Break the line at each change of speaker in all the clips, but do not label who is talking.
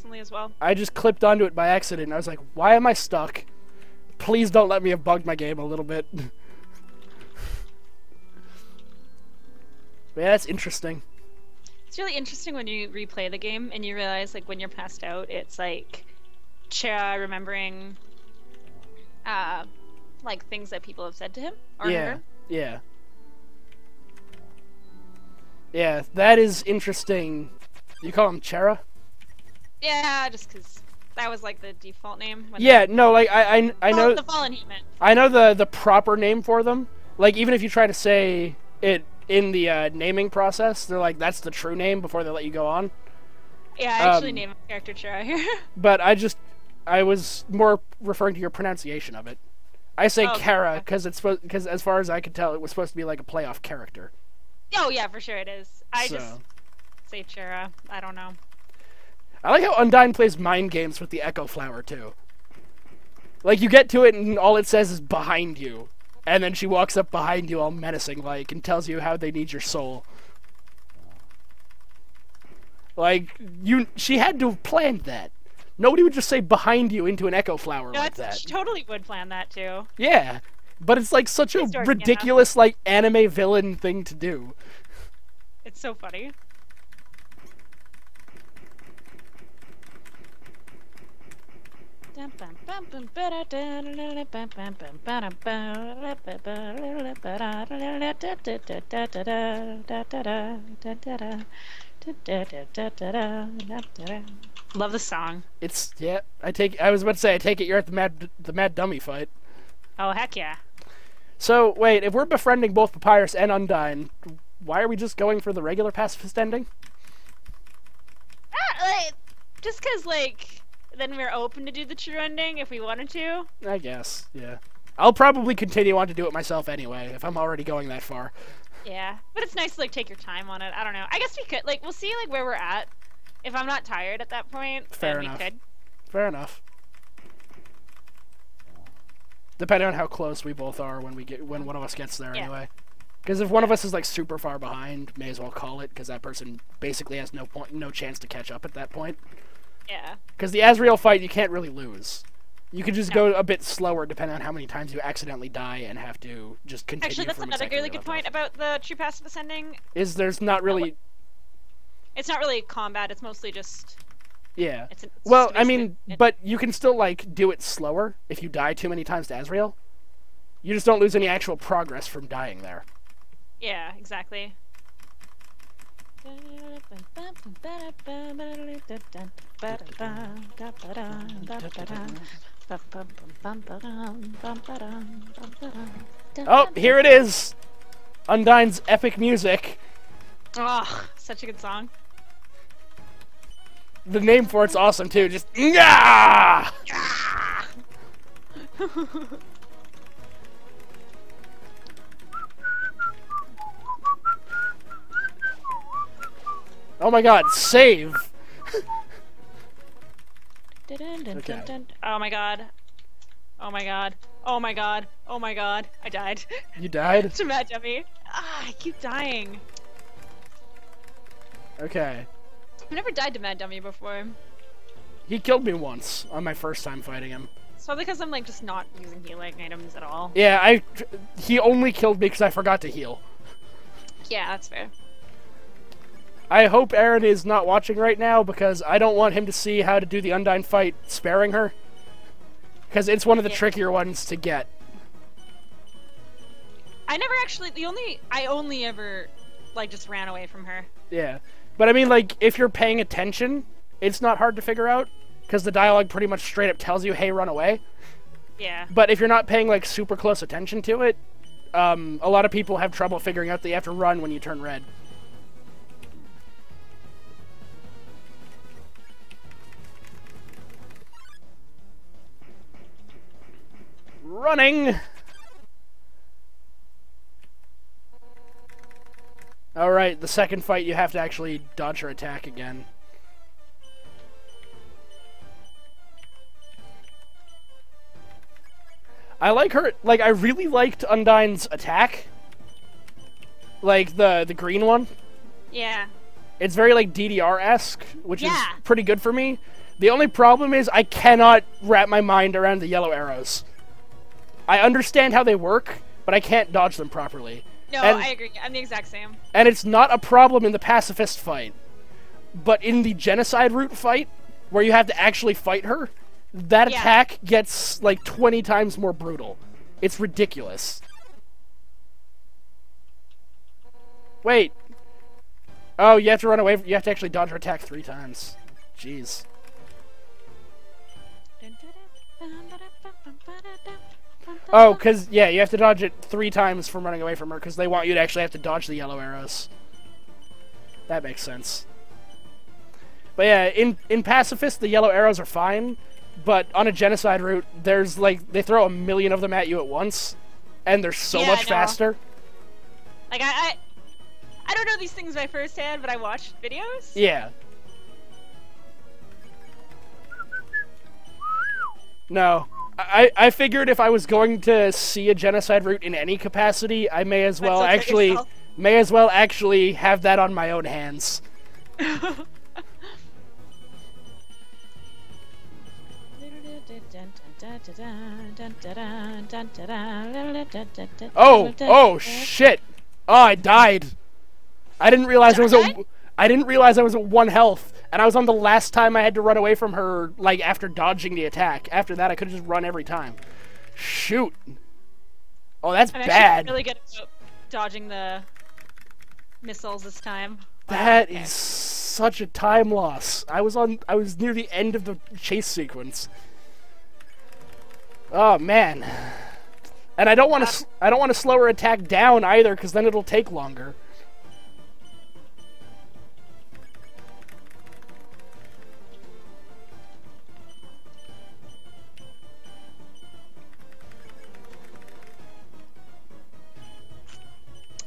recently as well.
I just clipped onto it by accident, and I was like, why am I stuck? Please don't let me have bugged my game a little bit. But yeah, that's interesting.
It's really interesting when you replay the game and you realize, like, when you're passed out, it's like Chera remembering, like, things that people have said to him or her.
Yeah. Yeah, that is interesting. You call him Chera?
Yeah, just because that was like the default name.
Yeah, no, like I know
the Fallen Heatman.
I know the proper name for them. Like even if you try to say it in the naming process, they're like that's the true name before they let you go on.
Yeah, I actually named my character Chera here.
But I was more referring to your pronunciation of it. I say Kara because as far as I could tell, it was supposed to be like a playoff character.
Oh yeah, for sure it is. I just say Chera. I don't know.
I like how Undyne plays mind games with the Echo Flower, too. Like, you get to it and all it says is behind you. And then she walks up behind you all menacing-like and tells you how they need your soul. Like, she had to have planned that. Nobody would just say behind you into an Echo Flower like that.
She totally would plan that, too.
Yeah. But it's like such a ridiculous, like, anime villain thing to do.
It's so funny. Love the song.
It's I was about to say I take it you're at the Mad Dummy fight.
Oh heck yeah.
So wait, if we're befriending both Papyrus and Undyne, why are we just going for the regular pacifist ending?
Just cause like then we're open to do the true ending if we wanted to.
I guess, yeah. I'll probably continue on to do it myself anyway, if I'm already going that far.
Yeah, but it's nice to like take your time on it. I don't know. I guess we could we'll see like where we're at. If I'm not tired at that point, then we could.
Fair enough. Depending on how close we both are when one of us gets there anyway. Because if one of us is like super far behind, may as well call it because that person basically has no chance to catch up at that point.
Yeah.
Because the Azrael fight, you can't really lose. You could just go a bit slower depending on how many times you accidentally die and have to just continue.
Actually, that's another really good point about the true pacifist ending.
Is there's not really...
It's not really combat, it's mostly just...
Yeah. Well, I mean, but you can still, like, do it slower if you die too many times to Azrael. You just don't lose any actual progress from dying there.
Yeah, exactly.
Oh, here it is! Undyne's epic music.
Oh, such a good song.
The name for it's awesome too, just yeah! Oh my god, save! Okay.
Oh my god. Oh my god. Oh my god. Oh my god. I died.
You died?
To Mad Dummy. I keep dying.
Okay.
I've never died to Mad Dummy before.
He killed me once on my first time fighting him.
It's probably because I'm like just not using healing items at all.
Yeah, he only killed me because I forgot to heal.
Yeah, that's fair.
I hope Aaron is not watching right now because I don't want him to see how to do the Undyne fight sparing her. Because it's one of the trickier ones to get.
I never actually, I only ever, like, just ran away from her.
Yeah. But I mean, like, if you're paying attention, it's not hard to figure out. Because the dialogue pretty much straight up tells you, hey, run away.
Yeah.
But if you're not paying, like, super close attention to it, a lot of people have trouble figuring out that you have to run when you turn red. Running! Alright, the second fight you have to actually dodge her attack again. I like her, like, I really liked Undyne's attack. Like, the green one.
Yeah.
It's very, like, DDR-esque, which is pretty good for me. The only problem is I cannot wrap my mind around the yellow arrows. I understand how they work, but I can't dodge them properly.
No, I agree. I'm the exact same.
And it's not a problem in the pacifist fight. But in the genocide route fight, where you have to actually fight her, that attack gets like 20 times more brutal. It's ridiculous. Wait. Oh, you have to run away. You have to actually dodge her attack 3 times. Jeez. Oh, because, yeah, you have to dodge it 3 times from running away from her, because they want you to actually have to dodge the yellow arrows. That makes sense. But yeah, in Pacifist, the yellow arrows are fine, but on a genocide route, there's, like, they throw 1,000,000 of them at you at once, and they're so much faster.
Like, I don't know these things by first hand, but I watched videos.
Yeah. No. I figured if I was going to see a genocide route in any capacity, I may as well actually have that on my own hands. Oh shit. Oh, I died. I didn't realize I was at 1 health. And I was on the last time I had to run away from her, like, after dodging the attack. After that, I could just run every time. Shoot. Oh, that's bad.
I'm really good at dodging the missiles this time.
That is such a time loss. I was near the end of the chase sequence. Oh, man. And I don't want to slow her attack down either, because then it'll take longer.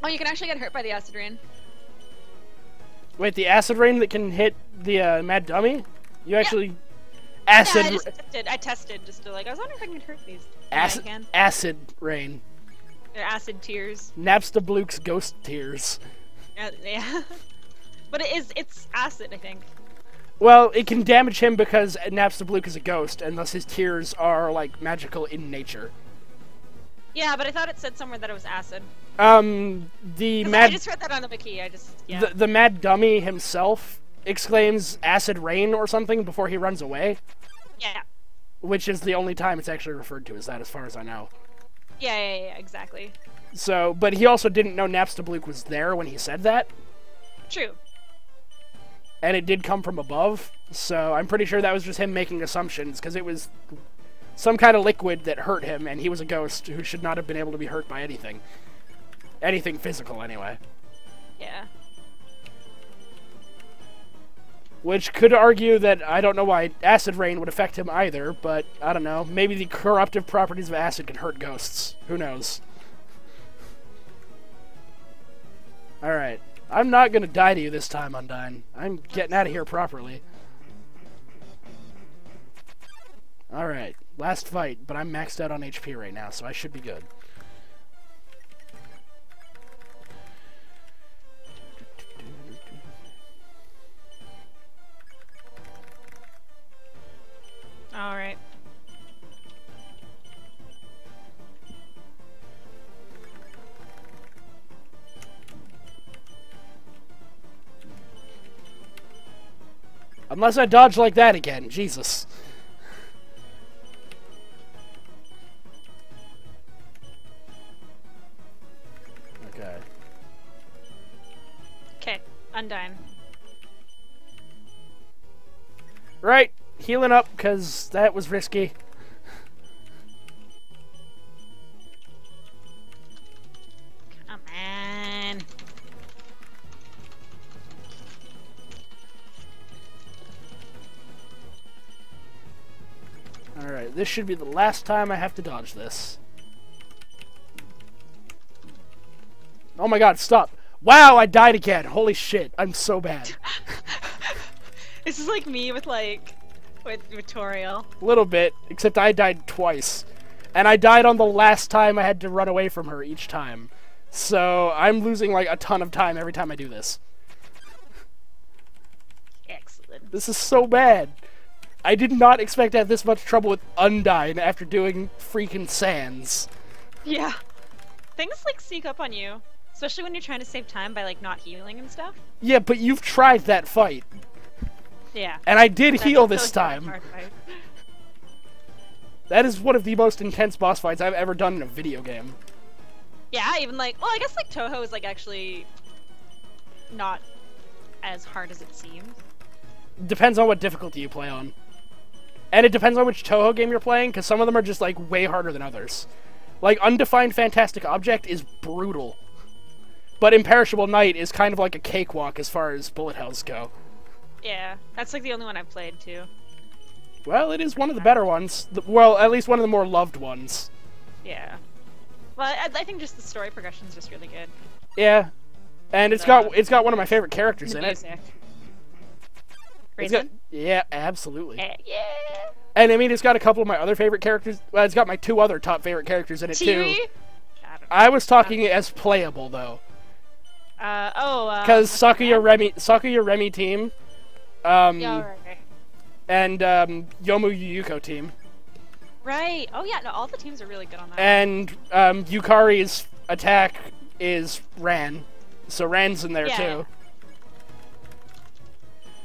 Oh, you can actually get hurt by the acid rain.
Wait, the acid rain that can hit the Mad Dummy? You actually... Acid...
Yeah, I tested just to, like, I was wondering if I can hurt these.
Acid rain.
They're acid tears.
Napstabluke's ghost tears.
Yeah. But it's acid, I think.
Well, it can damage him because Napstabluke is a ghost, and thus his tears are, like, magical in nature.
Yeah, but I thought it said somewhere that it was acid.
I
just read that on the wiki.
The Mad Dummy himself exclaims acid rain or something before he runs away.
Yeah.
Which is the only time it's actually referred to as that, as far as I know.
Yeah, exactly.
So, but he also didn't know Napstabluke was there when he said that.
True.
And it did come from above, so I'm pretty sure that was just him making assumptions, because it was some kind of liquid that hurt him, and he was a ghost who should not have been able to be hurt by anything. Anything physical, anyway.
Yeah.
Which could argue that I don't know why acid rain would affect him either, but I don't know. Maybe the corruptive properties of acid can hurt ghosts. Who knows? Alright. I'm not gonna die to you this time, Undyne. I'm getting out of here properly. Alright. Last fight, but I'm maxed out on HP right now, so I should be good.
Alright.
Unless I dodge like that again. Jesus. Okay.
Okay, Undyne.
Right. Healing up, because that was risky.
Come on.
Alright, this should be the last time I have to dodge this. Oh my god, stop. Wow, I died again. Holy shit, I'm so bad.
This is like me with, like... with Toriel.
A little bit, except I died twice. And I died on the last time I had to run away from her each time. So I'm losing like a ton of time every time I do this.
Excellent.
This is so bad. I did not expect to have this much trouble with Undyne after doing freaking Sands.
Yeah. Things, like, sneak up on you. Especially when you're trying to save time by, like, not healing and stuff.
Yeah, but you've tried that fight.
Yeah.
And I did heal this time. That is one of the most intense boss fights I've ever done in a video game.
Yeah, even, like... Well, I guess, like, Touhou is, like, actually not as hard as it seems.
Depends on what difficulty you play on. And it depends on which Touhou game you're playing, because some of them are just, like, way harder than others. Like, Undefined Fantastic Object is brutal. But Imperishable Night is kind of like a cakewalk as far as bullet hells go.
Yeah, that's, like, the only one I've played, too.
Well, it is one of the better ones. Well, at least one of the more loved ones.
Yeah. Well, I think just the story progression is just really good.
Yeah. And it's got one of my favorite characters in it. Yeah, absolutely.
Yeah.
And I mean, it's got a couple of my other favorite characters. Well, it's got my 2 other top favorite characters in it too. I was talking as playable though. Because Sakuya Remy team,
yeah, right.
and Yomu Yuko team.
Right. Oh yeah. No, all the teams are really good on that.
And Yukari's attack is Ran, so Ran's in there too.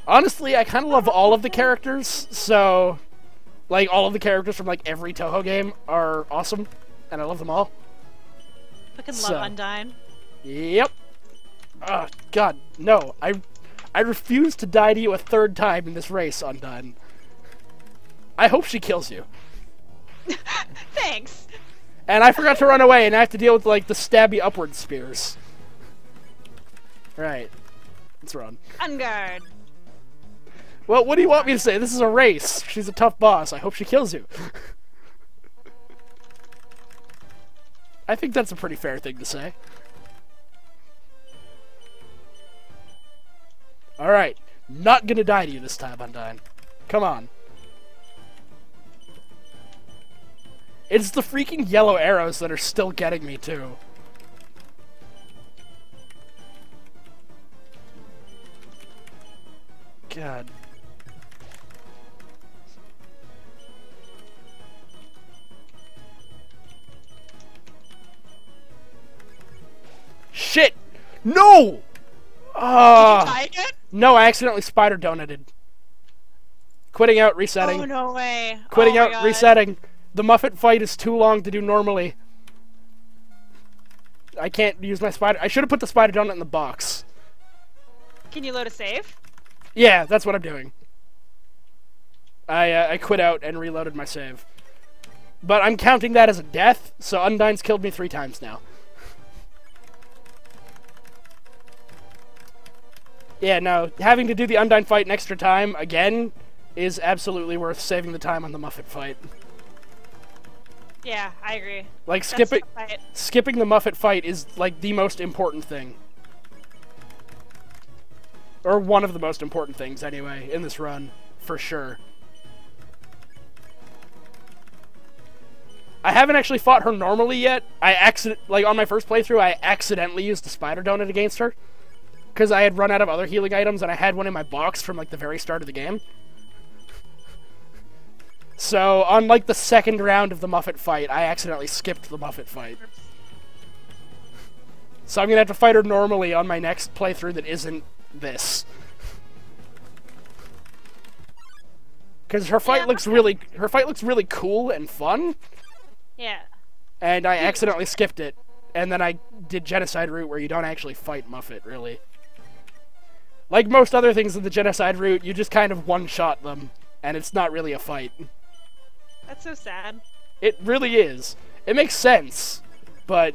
Honestly, I kind of love all of the characters, so, like, all of the characters from, like, every Touhou game are awesome, and I love them all.
Fucking love Undyne.
Yep. Oh, God, no. I refuse to die to you a 3rd time in this race, Undyne. I hope she kills you.
Thanks.
And I forgot to run away, and I have to deal with, like, the stabby upward spears. Right. Let's run.
On guard.
Well, what do you want me to say? This is a race. She's a tough boss. I hope she kills you. I think that's a pretty fair thing to say. Alright. Not gonna die to you this time, Undyne. Come on. It's the freaking yellow arrows that are still getting me, too. God. Shit! No!
Did you die again?
No, I accidentally spider donated. Quitting out, resetting.
Oh, no way.
Quitting out, resetting. The Muffet fight is too long to do normally. I can't use my spider. I should have put the spider donut in the box.
Can you load a save?
Yeah, that's what I'm doing. I quit out and reloaded my save. But I'm counting that as a death, so Undyne's killed me 3 times now. Yeah, no, having to do the Undyne fight an extra time, again, is absolutely worth saving the time on the Muffet fight.
Yeah, I agree.
Like, skipping the Muffet fight is, like, the most important thing. Or one of the most important things, anyway, in this run, for sure. I haven't actually fought her normally yet. Like, on my first playthrough, I accidentally used the spider donut against her. Because I had run out of other healing items, and I had one in my box from, like, the very start of the game. So, on, like, the 2nd round of the Muffet fight, I accidentally skipped the Muffet fight. So I'm gonna have to fight her normally on my next playthrough that isn't this. Because her fight looks really cool and fun.
Yeah.
And I accidentally skipped it. And then I did Genocide route where you don't actually fight Muffet, really. Like most other things in the Genocide route, you just kind of one-shot them, and it's not really a fight.
That's so sad.
It really is. It makes sense, but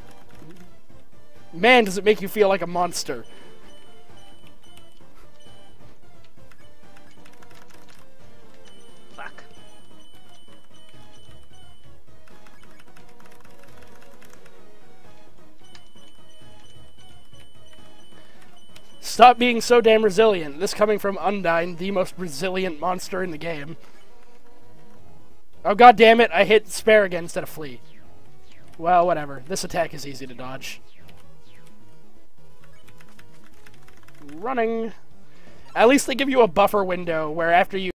man, does it make you feel like a monster.
Fuck.
Stop being so damn resilient. This coming from Undyne, the most resilient monster in the game. Oh, god damn it, I hit spare again instead of flee. Well, whatever. This attack is easy to dodge. Running. At least they give you a buffer window where after you